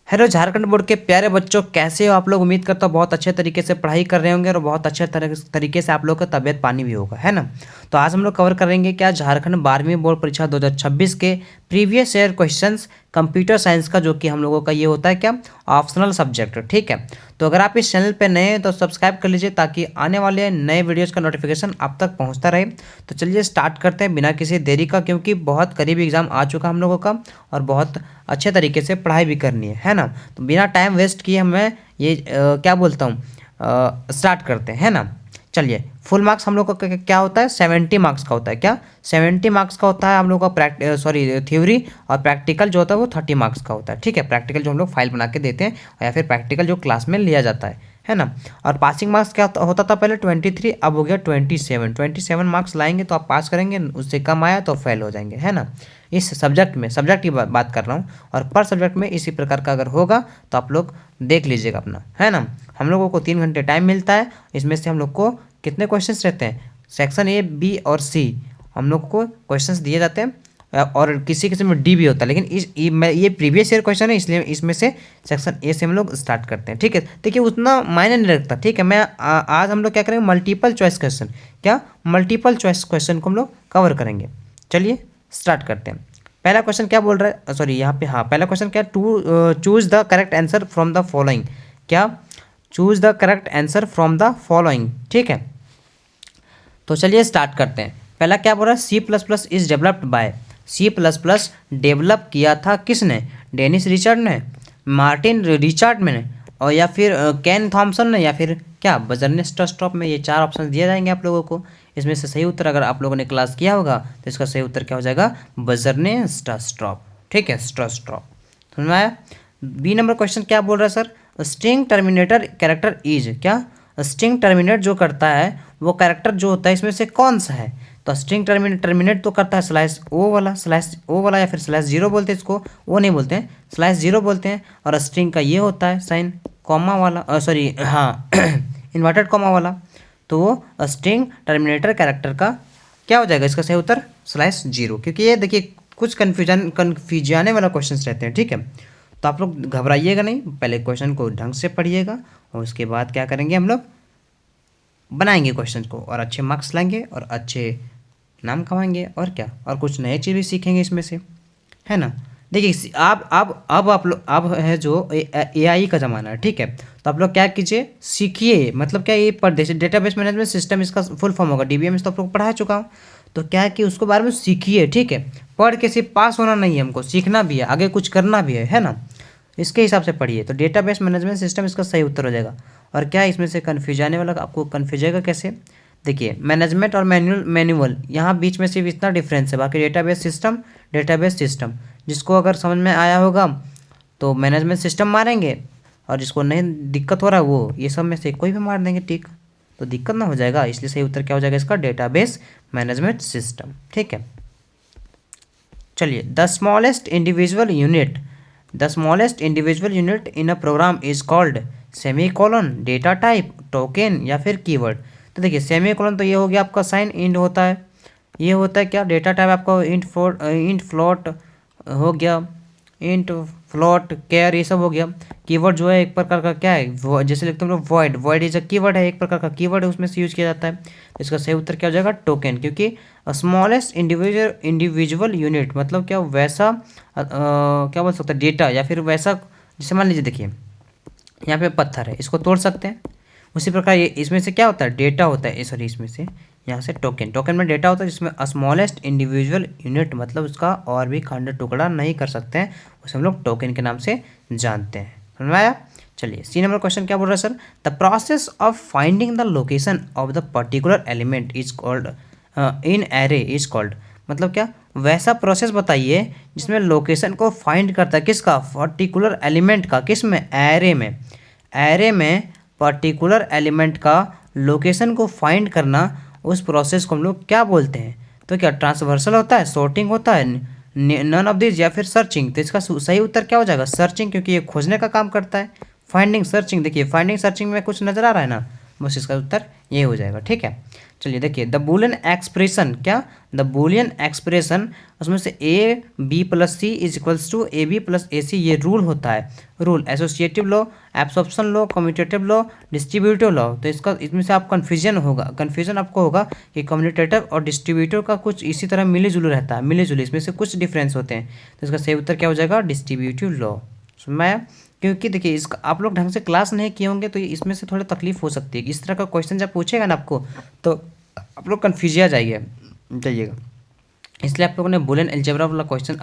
Hello Jharkhand board के प्यारे बच्चों, कैसे हो आप लोग। उम्मीद करता हूँ बहुत अच्छे तरीके से पढ़ाई कर रहे होंगे और बहुत अच्छे तरीके से आप लोग का तबियत पानी भी होगा, है ना। तो आज हम लोग कवर करेंगे क्या झारखंड 12वीं बोर्ड परीक्षा 2026 के previous year questions computer science का, जो कि हम लोगों का ये होता है क्या ऑप्शनल सब्जेक्ट, ठीक है। तो अगर आप इस चैनल पे नए हैं तो सब्सक्राइब कर लीजिए ताकि आने वाले नए वीडियोज़ का नोटिफिकेशन आप तक पहुँचता रहे। तो चलिए स्टार्ट करते हैं बिना किसी देरी का, क्योंकि बहुत करीबी एग्जाम आ चुका हम लोगों का और बहुत अच्छे तरीके से पढ़ाई भी करनी है ना। तो बिना टाइम वेस्ट किए हमें ये क्या बोलता हूँ स्टार्ट करते हैं, है ना। चलिए, फुल मार्क्स हम लोग का क्या होता है, 70 मार्क्स का होता है। क्या 70 मार्क्स का होता है हम लोग का थ्योरी, और प्रैक्टिकल जो होता है वो 30 मार्क्स का होता है, ठीक है। प्रैक्टिकल जो हम लोग फाइल बना के देते हैं या फिर प्रैक्टिकल जो क्लास में लिया जाता है ना। और पासिंग मार्क्स क्या होता था पहले 23, अब हो गया 27 मार्क्स लाएंगे तो आप पास करेंगे, उससे कम आया तो फेल हो जाएंगे, है ना। इस सब्जेक्ट में, सब्जेक्ट की बात कर रहा हूँ, और पर सब्जेक्ट में इसी प्रकार का अगर होगा तो आप लोग देख लीजिएगा अपना, है ना। हम लोगों को 3 घंटे टाइम मिलता है, इसमें से हम लोग को कितने क्वेश्चंस रहते हैं, सेक्शन ए, बी और सी हम लोग को क्वेश्चंस दिए जाते हैं, और किसी किसी में डी भी होता है, लेकिन ये प्रीवियस ईयर क्वेश्चन है, इसलिए इसमें से सेक्शन ए से हम लोग स्टार्ट करते हैं, ठीक है। देखिए उतना मायने नहीं रखता, ठीक है। आज हम लोग क्या करेंगे, मल्टीपल चॉइस क्वेश्चन, क्या मल्टीपल चॉइस क्वेश्चन को हम लोग कवर करेंगे। चलिए स्टार्ट करते हैं। पहला क्वेश्चन क्या बोल रहा है, सॉरी यहाँ पे, हाँ पहला क्वेश्चन क्या, to choose the correct answer from the following. क्या choose the correct answer from the following, ठीक है। तो चलिए स्टार्ट करते हैं। पहला क्या बोल रहा है, C++ is developed by, C++ develop किया था किसने, डेनिस रिचर्ड ने, मार्टिन रिचर्ड ने, और या फिर केन थॉमसन ने, या फिर क्या बर्जरनेस स्ट्रॉप में। ये 4 ऑप्शन दिए जाएंगे आप लोगों को। इसमें से सही उत्तर, अगर आप लोगों ने क्लास किया होगा तो इसका सही उत्तर क्या हो जाएगा, बर्जरनेस स्ट्रॉप, ठीक है, स्ट्रॉप। समझ में आया। बी नंबर क्वेश्चन क्या बोल रहा है sir, string terminator character is, क्या स्ट्रिंग टर्मिनेट जो करता है वो कैरेक्टर जो होता है इसमें से कौन सा है। तो स्ट्रिंग टर्मिनेट तो करता है स्लैश ओ वाला या फिर स्लैश जीरो बोलते हैं इसको, वो नहीं बोलते हैं, स्लैश जीरो बोलते हैं। और स्ट्रिंग का ये होता है साइन कॉमा वाला, सॉरी हाँ इन्वर्टेड कॉमा वाला। तो वो स्ट्रिंग टर्मिनेटर कैरेक्टर का क्या हो जाएगा, इसका सही उत्तर स्लैश जीरो, क्योंकि ये देखिए कुछ कन्फ्यूजाने वाला क्वेश्चन रहते हैं, ठीक है। तो आप लोग घबराइएगा नहीं, पहले क्वेश्चन को ढंग से पढ़िएगा और उसके बाद क्या करेंगे, हम लोग बनाएंगे क्वेश्चन को और अच्छे मार्क्स लाएंगे और अच्छे नाम कमाएंगे, और क्या, और कुछ नए चीज़ भी सीखेंगे इसमें से, है ना। देखिए अब आप लोग, अब है जो AI का ज़माना है, ठीक है। तो आप लोग क्या कीजिए, सीखिए, मतलब क्या ये पढ़ देखिए, डेटाबेस मैनेजमेंट सिस्टम इसका फुल फॉर्म होगा, DBMS तो आप लोग पढ़ा चुका हूँ। तो क्या है कि उसके बारे में सीखिए, ठीक है। पढ़ के सिर्फ पास होना नहीं है, हमको सीखना भी है, आगे कुछ करना भी है ना। इसके हिसाब से पढ़िए। तो डेटाबेस मैनेजमेंट सिस्टम इसका सही उत्तर हो जाएगा। और क्या इसमें से कन्फ्यूज आने वाला, आपको कन्फ्यूज आएगा कैसे, देखिए मैनेजमेंट और मैनुअल यहाँ बीच में सिर्फ इतना डिफरेंस है, बाकी डेटाबेस सिस्टम जिसको अगर समझ में आया होगा तो मैनेजमेंट सिस्टम मारेंगे, और जिसको नहीं दिक्कत हो रहा है वो ये सब में से कोई भी मार देंगे, ठीक। तो दिक्कत ना हो जाएगा, इसलिए सही उत्तर क्या हो जाएगा इसका, डेटाबेस मैनेजमेंट सिस्टम, ठीक है। चलिए, the smallest individual unit in a program is called semicolon, data type, token या फिर कीवर्ड। तो देखिए सेमीकोलन तो ये हो गया आपका साइन इंड होता है, ये होता है क्या, डेटा टाइप आपका इंट फ्लोट हो गया, इंट फ्लोट कैर, ये सब हो गया। कीवर्ड जो है एक प्रकार का क्या है, जैसे लिखते हैं हम लोग वॉइड इज अ कीवर्ड है, एक प्रकार का कीवर्ड है, उसमें से यूज किया जाता है। तो इसका सही उत्तर क्या हो जाएगा, टोकन, क्योंकि स्मॉलेस्ट इंडिविजुअल यूनिट मतलब क्या, वैसा क्या बोल सकते हैं, डेटा या फिर वैसा, जैसे मान लीजिए देखिए यहाँ पे पत्थर है, इसको तोड़ सकते हैं, उसी प्रकार ये इसमें से क्या होता है, डेटा होता है, सॉरी इसमें से यहाँ से टोकन में डेटा होता है, जिसमें स्मॉलेस्ट इंडिविजुअल यूनिट मतलब उसका और भी खंड टुकड़ा नहीं कर सकते हैं, उसे हम लोग टोकन के नाम से जानते हैं। समझ में आया। चलिए, सी नंबर क्वेश्चन क्या बोल रहा है sir, the process of finding the location of the particular element is called in array is called, मतलब क्या, वैसा प्रोसेस बताइए जिसमें लोकेशन को फाइंड करता है, किसका, पर्टिकुलर एलिमेंट का, किस में, एरे में पर्टिकुलर एलिमेंट का लोकेशन को फाइंड करना, उस प्रोसेस को हम लोग क्या बोलते हैं। तो क्या ट्रांसवर्सल होता है, सॉर्टिंग होता है, नन ऑफ दिस, या फिर सर्चिंग। तो इसका सही उत्तर क्या हो जाएगा, सर्चिंग, क्योंकि ये खोजने का काम करता है। फाइंडिंग सर्चिंग, देखिए फाइंडिंग सर्चिंग में कुछ नजर आ रहा है ना, बस इसका उत्तर ये हो जाएगा। ठीक है, चलिए देखिए द बूलियन एक्सप्रेशन, क्या द बूलियन एक्सप्रेशन, उसमें से A B plus C is equals to A B plus A C, ये रूल होता है। Rule associative law, absorption law, commutative law, distributive law. तो इसका इसमें से आप कन्फ्यूजन आपको होगा कि कम्यूटेटिव और डिस्ट्रीब्यूटिव का कुछ इसी तरह मिले जुले रहता है, मिले जुले इसमें से कुछ डिफरेंस होते हैं। तो इसका सही उत्तर क्या हो जाएगा, डिस्ट्रीब्यूटिव लॉ। समझ में आया? क्योंकि देखिए इसका आप लोग ढंग से क्लास नहीं किए होंगे तो इसमें से थोड़ा तकलीफ हो सकती है। इस तरह का क्वेश्चन जब पूछेगा ना आपको तो आप लोग कन्फ्यूजिया जाइएगा। इसलिए आप लोगों ने बुलियन अलजेब्रा वाला क्वेश्चन,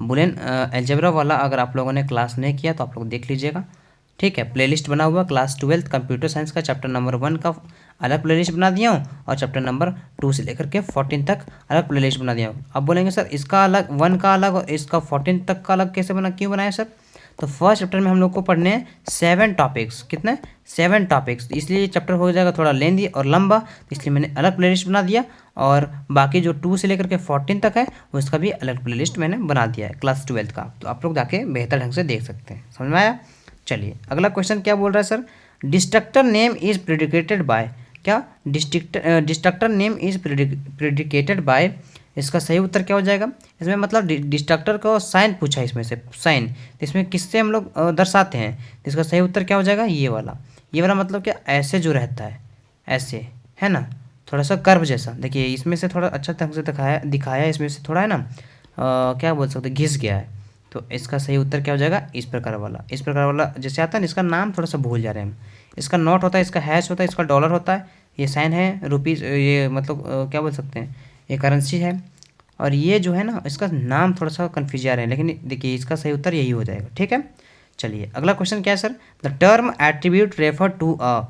बुलियन अलजेब्रा वाला अगर आप लोगों ने क्लास नहीं किया तो आप लोग देख लीजिएगा। ठीक है, प्लेलिस्ट बना हुआ क्लास 12 कंप्यूटर साइंस का चैप्टर नंबर 1 का अलग प्लेलिस्ट बना दिया हूँ और चैप्टर नंबर 2 से लेकर के 14 तक अलग प्लेलिस्ट बना दिया हूँ। अब बोलेंगे सर इसका अलग 1 का अलग और इसका 14 तक का अलग कैसे बना, क्यों बनाया सर? तो फर्स्ट चैप्टर में हम लोग को पढ़ने हैं 7 टॉपिक्स। कितने? 7 टॉपिक्स। इसलिए ये चैप्टर हो जाएगा थोड़ा लेंदी और लंबा, तो इसलिए मैंने अलग प्लेलिस्ट बना दिया। और बाकी जो 2 से लेकर के 14 तक है उसका भी अलग प्लेलिस्ट मैंने बना दिया है क्लास 12 का। तो आप लोग जाके बेहतर ढंग से देख सकते हैं। समझ में आया? चलिए अगला क्वेश्चन क्या बोल रहा है sir, destructor name is predicated by, क्या destructor name is predicated by, इसका सही उत्तर क्या हो जाएगा? इसमें मतलब डिस्ट्रक्टर को साइन पूछा है, इसमें से साइन, तो इसमें किससे हम लोग दर्शाते हैं? तो इसका सही उत्तर क्या हो जाएगा? ये वाला मतलब क्या, ऐसे जो रहता है ऐसे, है ना, थोड़ा सा कर्व जैसा। देखिए इसमें से थोड़ा अच्छा ढंग से दिखाया इसमें से थोड़ा है ना क्या बोल सकते, घिस गया है। तो इसका सही उत्तर क्या हो जाएगा? इस प्रकार वाला जैसे आता है ना, इसका नाम थोड़ा सा भूल जा रहे हैं हम। इसका नोट होता है, इसका हैश होता है, इसका डॉलर होता है, ये साइन है रुपीज़, ये मतलब क्या बोल सकते हैं, ये करेंसी है। और ये जो है ना इसका नाम थोड़ा सा कन्फ्यूज आ रहे हैं, लेकिन देखिए इसका सही उत्तर यही हो जाएगा। ठीक है, चलिए अगला क्वेश्चन क्या है sir, the term attribute refer to a,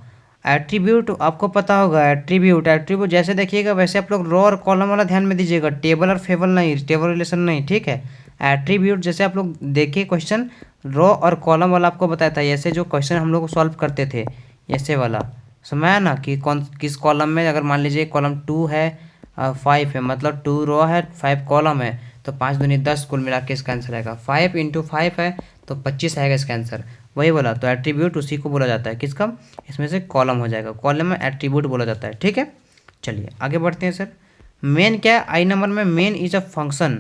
attribute आपको पता होगा, एट्रीब्यूट जैसे देखिएगा वैसे आप लोग रो और कॉलम वाला ध्यान में दीजिएगा, टेबल और फेबल नहीं, टेबल रिलेशन नहीं। ठीक है, एट्रीब्यूट जैसे आप लोग देखिए क्वेश्चन रो और कॉलम वाला आपको बताया था, ऐसे जो क्वेश्चन हम लोग सॉल्व करते थे ऐसे वाला, समझ ना कि कौन किस कॉलम में, अगर मान लीजिए कॉलम 2 है 5 है, मतलब 2 रो है 5 कॉलम है, तो 5 दूनी 10 कुल मिला के इसका आंसर आएगा। 5 × 5 है तो 25 आएगा इसका आंसर, वही बोला। तो एट्रीब्यूट उसी को बोला जाता है, किसका? इसमें से कॉलम हो जाएगा, कॉलम में एट्रीब्यूट बोला जाता है। ठीक है, चलिए आगे बढ़ते हैं सर। मेन क्या है आई नंबर में? मेन इज अ फंक्शन,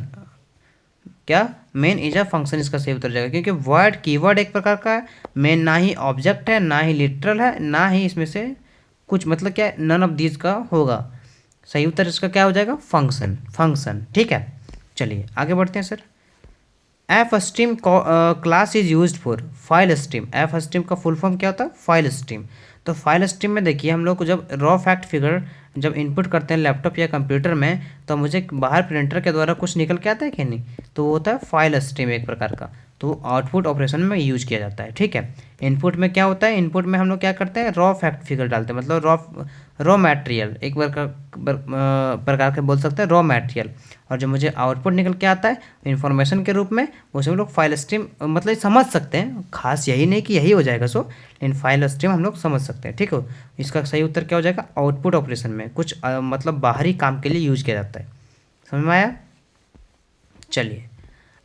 क्या मेन इज अ फंक्शन, इसका सही उत्तर जाएगा, क्योंकि वर्ड कीवर्ड एक प्रकार का है। मेन ना ही ऑब्जेक्ट है, ना ही लिटरल है, ना ही इसमें से कुछ मतलब क्या, नन ऑफ दीज का होगा। सही उत्तर इसका क्या हो जाएगा? फंक्शन। ठीक है, चलिए आगे बढ़ते हैं sir. F stream class is used for file stream. F stream का फुल फॉर्म क्या होता है? File stream. तो फाइल स्ट्रीम में देखिए हम लोग को जब रॉ फैक्ट फिगर जब इनपुट करते हैं लैपटॉप या कंप्यूटर में, तो मुझे बाहर प्रिंटर के द्वारा कुछ निकल के आता है कि नहीं, तो वो होता है फाइल स्ट्रीम एक प्रकार का। तो आउटपुट ऑपरेशन में यूज किया जाता है। ठीक है, इनपुट में क्या होता है? इनपुट में हम लोग क्या करते हैं? रॉ फैक्ट फिगर डालते हैं, मतलब रॉ मटेरियल एक प्रकार के बोल सकते हैं, रॉ मटेरियल। और जो मुझे आउटपुट निकल के आता है इन्फॉर्मेशन के रूप में, उसे हम लोग फाइल स्ट्रीम मतलब समझ सकते हैं। खास यही नहीं कि यही हो जाएगा सो, लेकिन फाइल स्ट्रीम हम लोग समझ सकते हैं। ठीक है, इसका सही उत्तर क्या हो जाएगा? आउटपुट ऑपरेशन में कुछ मतलब बाहरी काम के लिए यूज किया जाता है। समझ में आया? चलिए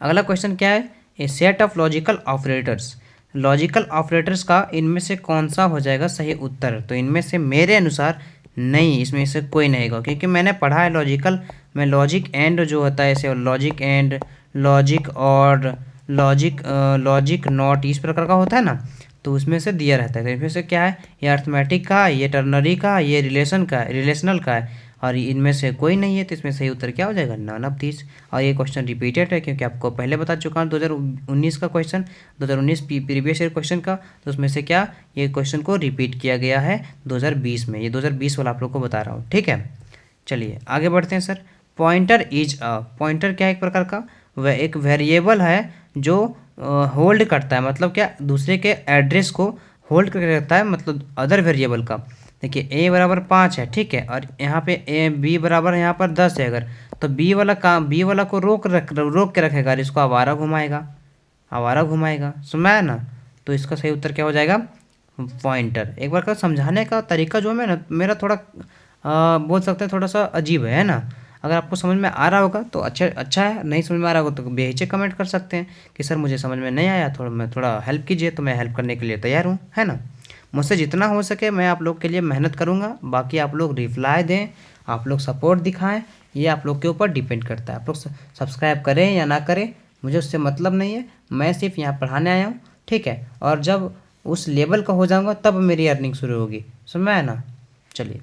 अगला क्वेश्चन क्या है, a set of logical operators. Logical operators का इनमें से कौन सा हो जाएगा सही उत्तर? तो इनमें से मेरे अनुसार नहीं, इसमें से कोई नहीं होगा, क्योंकि मैंने पढ़ा है लॉजिकल में लॉजिक एंड जो होता है ऐसे, लॉजिक एंड, लॉजिक और लॉजिक नॉट, इस प्रकार का होता है ना, तो उसमें से दिया रहता है। तो इसमें से क्या है? ये अर्थमेटिक का, ये टर्नरी का, ये रिलेशनल का है, और इनमें से कोई नहीं है। तो इसमें सही उत्तर क्या हो जाएगा? None of these. और ये क्वेश्चन रिपीटेड है, क्योंकि आपको पहले बता चुका हूँ 2019 का क्वेश्चन, 2019 प्रीवियस ईयर क्वेश्चन का। तो उसमें से क्या, ये क्वेश्चन को रिपीट किया गया है 2020 में, ये 2020 वाला आप लोग को बता रहा हूँ। ठीक है, चलिए आगे बढ़ते हैं sir. Pointer is a, pointer क्या है? एक प्रकार का वह एक वेरिएबल है जो होल्ड करता है, मतलब क्या, दूसरे के एड्रेस को होल्ड करके रखता है, मतलब अदर वेरिएबल का। देखिए a बराबर 5 है, ठीक है, और यहाँ पे b बराबर यहाँ पर 10 है अगर, तो b वाला को रोक के रखेगा और इसको आवारा घुमाएगा। समझा ना? तो इसका सही उत्तर क्या हो जाएगा? पॉइंटर। एक बार का समझाने का तरीका जो है ना मेरा थोड़ा बोल सकते हैं थोड़ा सा अजीब है ना। अगर आपको समझ में आ रहा होगा तो अच्छा है, नहीं समझ में आ रहा होगा तो बेहिचक कमेंट कर सकते हैं कि सर मुझे समझ में नहीं आया, थोड़ा हेल्प कीजिए, तो मैं हेल्प करने के लिए तैयार हूँ, है ना। मुझसे जितना हो सके मैं आप लोग के लिए मेहनत करूँगा। बाकी आप लोग रिप्लाई दें, आप लोग सपोर्ट दिखाएं, ये आप लोग के ऊपर डिपेंड करता है। आप लोग सब्सक्राइब करें या ना करें मुझे उससे मतलब नहीं है, मैं सिर्फ यहाँ पढ़ाने आया हूँ, ठीक है। और जब उस लेवल का हो जाऊँगा तब मेरी अर्निंग शुरू होगी, समझ में आया ना। चलिए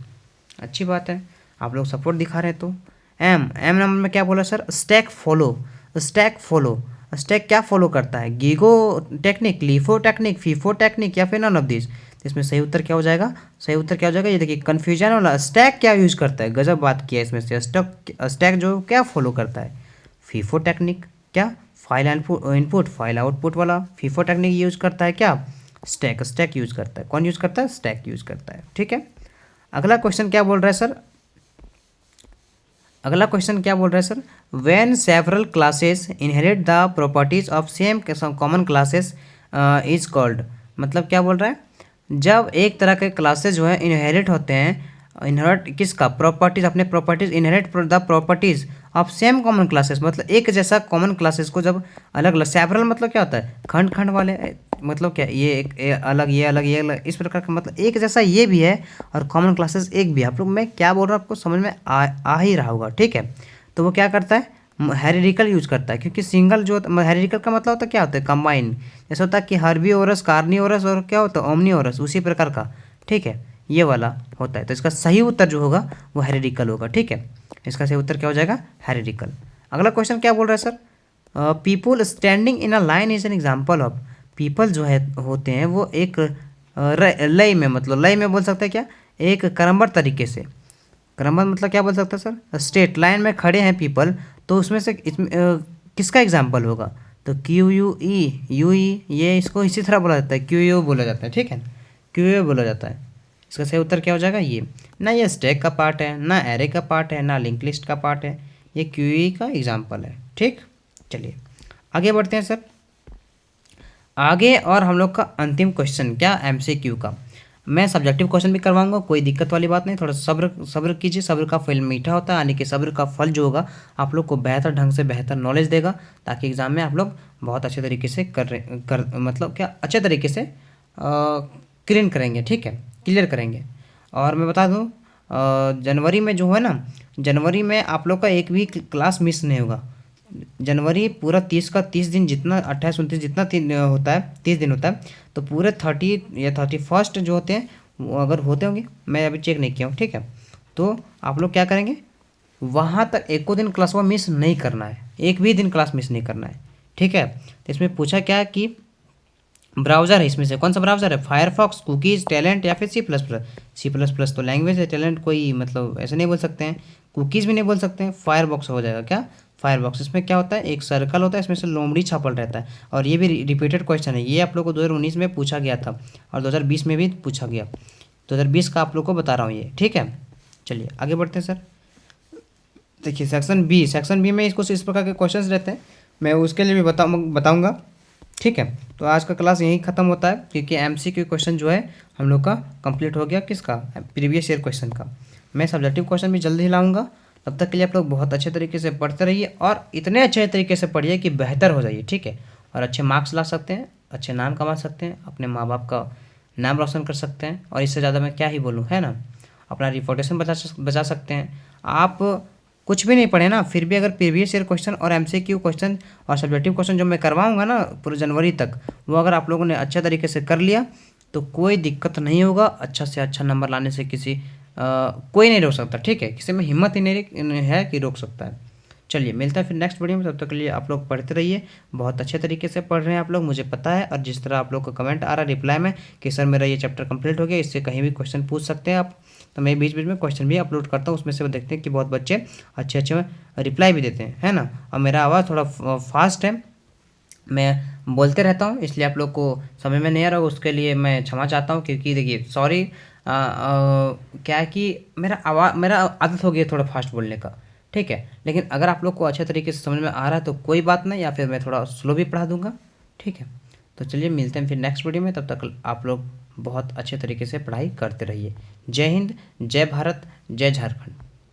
अच्छी बात है, आप लोग सपोर्ट दिखा रहे हैं। तो एम नंबर में क्या बोला sir? Stack follow. Stack follow, stack क्या फॉलो करता है? GIGO technique, LIFO technique, FIFO technique या फिर नन ऑफ दिस। इसमें सही उत्तर क्या हो जाएगा? सही उत्तर क्या हो जाएगा? ये देखिए कन्फ्यूजन वाला। स्टैक क्या यूज करता है? गजब बात किया इसमें से। स्टैक जो क्या फॉलो करता है? FIFO technique. क्या? फाइल इनपुट फाइल आउटपुट वाला फीफो टेक्निक यूज करता है क्या? स्टैक यूज करता है। कौन यूज करता है? स्टैक यूज करता है, ठीक है। अगला क्वेश्चन क्या बोल रहा है सर? अगला क्वेश्चन क्या बोल रहा है sir? When several classes inherit the properties of same common classes is called. मतलब क्या बोल रहा है? जब एक तरह के क्लासेस जो है इनहेरिट होते हैं, इनहेरिट किसका? प्रॉपर्टीज, अपने properties, inherit the properties of same common classes, मतलब एक जैसा कॉमन क्लासेस को जब अलग अलग, सेवरल मतलब क्या होता है? खंड खंड वाले, मतलब क्या, ये एक अलग, ये अलग, ये अलग, इस प्रकार का, मतलब एक जैसा ये भी है और कॉमन क्लासेस एक भी है। आप लोग मैं क्या बोल रहा हूँ आपको समझ में आ ही रहा होगा, ठीक है। तो वो क्या करता है? हेरिडिकल यूज करता है, क्योंकि सिंगल जो हेरिडिकल का मतलब होता है क्या होता है? कंबाइन। जैसे होता है कि हर्बीओरस, कार्निओरस और क्या होता है? ओमनीओरस, उसी प्रकार का, ठीक है, ये वाला होता है। तो इसका सही उत्तर जो होगा वो हेरिडिकल होगा, ठीक है। इसका सही उत्तर क्या हो जाएगा? हेरिडिकल। अगला क्वेश्चन क्या बोल रहा है sir? People standing in a line is an example of. People जो है होते हैं वो एक लय में, मतलब लय में बोल सकते हैं क्या? एक क्रमबद्ध तरीके से। क्रमबद्ध मतलब क्या बोल सकते हैं सर? स्ट्रेट लाइन में खड़े हैं पीपल, तो उसमें से किसका एग्जाम्पल होगा? तो क्यू यू ई, ये इसको इसी तरह बोला जाता है, क्यू यू बोला जाता है, ठीक है, क्यू यू बोला जाता है। इसका सही उत्तर क्या हो जाएगा? ये ना, ये स्टैक का पार्ट है, ना एरे का पार्ट है, ना लिंक लिस्ट का पार्ट है, ये क्यू यू ई का एग्जाम्पल है, ठीक। चलिए आगे बढ़ते हैं सर। आगे और हम लोग का अंतिम क्वेश्चन क्या? एमसीक्यू का। मैं सब्जेक्टिव क्वेश्चन भी करवाऊंगा, कोई दिक्कत वाली बात नहीं। थोड़ा सब्र सब्र कीजिए, सब्र का फल मीठा होता है, यानी कि सब्र का फल जो होगा आप लोग को बेहतर ढंग से बेहतर नॉलेज देगा, ताकि एग्जाम में आप लोग बहुत अच्छे तरीके से मतलब क्या, अच्छे तरीके से क्लीन करेंगे, ठीक है, क्लियर करेंगे। और मैं बता दूँ, जनवरी में जो है ना, जनवरी में आप लोग का एक भी क्लास मिस नहीं होगा। जनवरी पूरा 30 दिन, जितना 28 29 जितना होता है, 30 दिन होता है, तो पूरे 30 या 31 जो होते हैं वो अगर होते होंगे, मैं अभी चेक नहीं किया हूँ, ठीक है। तो आप लोग क्या करेंगे, वहाँ तक एक को दिन क्लास वो मिस नहीं करना है, एक भी दिन क्लास मिस नहीं करना है, ठीक है। तो इसमें पूछा क्या कि ब्राउज़र है, इसमें से कौन सा ब्राउज़र है? फायरफॉक्स, कुकीज़, टैलेंट या फिर C++। तो लैंग्वेज है, टैलेंट कोई मतलब ऐसे नहीं बोल सकते हैं, कुकीज़ भी नहीं बोल सकते हैं, फायरबॉक्स हो जाएगा। क्या? फायरबॉक्स। इसमें क्या होता है? एक सर्कल होता है, इसमें से लोमड़ी छापल रहता है, और ये भी रिपीटेड क्वेश्चन है। ये आप लोग को 2019 में पूछा गया था और 2020 में भी पूछा गया। 2020 का आप लोग को बता रहा हूँ ये, ठीक है। चलिए आगे बढ़ते हैं सर। देखिए सेक्शन बी में इसको इस प्रकार के क्वेश्चंस रहते हैं, मैं उसके लिए भी बताऊँगा, ठीक है। तो आज का क्लास यहीं ख़त्म होता है, क्योंकि एमसीक्यू क्वेश्चन जो है हम लोग का कंप्लीट हो गया। किसका? प्रीवियस ईयर क्वेश्चन का। मैं सब्जेक्टिव क्वेश्चन भी जल्दी ही लाऊंगा। तब तक के लिए आप लोग बहुत अच्छे तरीके से पढ़ते रहिए, और इतने अच्छे तरीके से पढ़िए कि बेहतर हो जाइए, ठीक है। और अच्छे मार्क्स ला सकते हैं, अच्छे नाम कमा सकते हैं, अपने माँ बाप का नाम रोशन कर सकते हैं, और इससे ज़्यादा मैं क्या ही बोलूँ, है ना। अपना रिपोर्टेशन बचा सकते हैं। आप कुछ भी नहीं पढ़े ना, फिर भी अगर प्रीवियस ईयर क्वेश्चन और एमसीक्यू क्वेश्चन और सब्जेक्टिव क्वेश्चन जो मैं करवाऊंगा ना पूरे जनवरी तक, वो अगर आप लोगों ने अच्छे तरीके से कर लिया तो कोई दिक्कत नहीं होगा। अच्छा से अच्छा नंबर लाने से कोई नहीं रोक सकता, ठीक है। किसी में हिम्मत ही नहीं है कि रोक सकता है। चलिए मिलता है फिर नेक्स्ट वीडियो में, तब तक के लिए आप लोग पढ़ते रहिए। बहुत अच्छे तरीके से पढ़ रहे हैं आप लोग, मुझे पता है। और जिस तरह आप लोग का कमेंट आ रहा है रिप्लाई में कि सर मेरा ये चैप्टर कंप्लीट हो गया, इससे कहीं भी क्वेश्चन पूछ सकते हैं आप, तो मैं बीच बीच में क्वेश्चन भी अपलोड करता हूँ, उसमें से वो देखते हैं कि बहुत बच्चे अच्छे अच्छे रिप्लाई भी देते हैं, है ना। और मेरा आवाज़ थोड़ा फास्ट है, मैं बोलते रहता हूँ, इसलिए आप लोग को समझ में नहीं आ रहा, उसके लिए मैं क्षमा चाहता हूँ। क्योंकि देखिए सॉरी, क्या है कि मेरा आदत हो गई है थोड़ा फास्ट बोलने का, ठीक है। लेकिन अगर आप लोग को अच्छे तरीके से समझ में आ रहा है तो कोई बात नहीं, या फिर मैं थोड़ा स्लो भी पढ़ा दूंगा, ठीक है। तो चलिए मिलते हैं फिर नेक्स्ट वीडियो में, तब तक आप लोग बहुत अच्छे तरीके से पढ़ाई करते रहिए। जय हिंद, जय भारत, जय झारखंड।